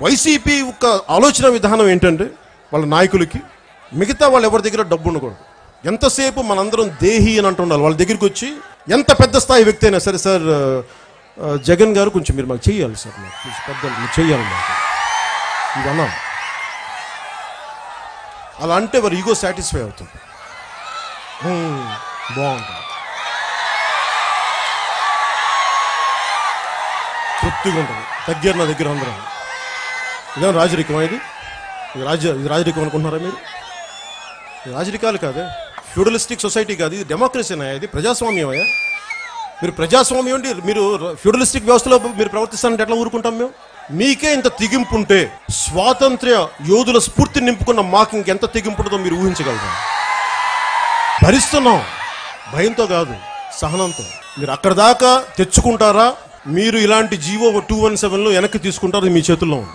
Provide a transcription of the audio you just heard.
YCP యొక్క ఆలోచన విధానం ఏంటంటే వాళ్ళ నాయకులకి మిగతా వాళ్ళు ఎవరి దగ్గర డబ్బు ఉండకూడదు. ఎంతసేపు మనందరం దేహి అని అంటుండాలి. వాళ్ళ దగ్గరికి వచ్చి ఎంత పెద్ద స్థాయి వ్యక్తి అయినా సరే, సార్ జగన్ గారు కొంచెం మీరు మాకు చెయ్యాలి సార్, మాకు పెద్దలు మీరు చెయ్యాలి మాకు ఇది అన్నాం. అలా అంటే వారు ఈగో సాటిస్ఫై అవుతుంది, బాగుంటుంది, తృప్తిగా ఉంటుంది. తగ్గారు నా దగ్గర అందరం. ఇదే రాజరికమా? ఇది రాజరికం అనుకుంటున్నారా మీరు? రాజరికాలు కాదే, ఫ్యూడలిస్టిక్ సొసైటీ కాదు, ఇది డెమోక్రసీనా, ఇది ప్రజాస్వామ్యం అయ్యా. మీరు ప్రజాస్వామ్యం అంటే మీరు ఫ్యూడలిస్టిక్ వ్యవస్థలో మీరు ప్రవర్తిస్తానంటే ఎట్లా ఊరుకుంటాం మేము? మీకే ఇంత తెగింపు ఉంటే స్వాతంత్ర్య యోధుల స్ఫూర్తి నింపుకున్న మాకు ఇంకెంత తెగింపు ఉంటుందో మీరు ఊహించగలరా? భరిస్తున్నాం, భయంతో కాదు, సహనంతో. మీరు అక్కడ దాకా తెచ్చుకుంటారా, మీరు ఇలాంటి జీవో 217లో వెనక్కి తీసుకుంటారు, మీ చేతుల్లో ఉంది.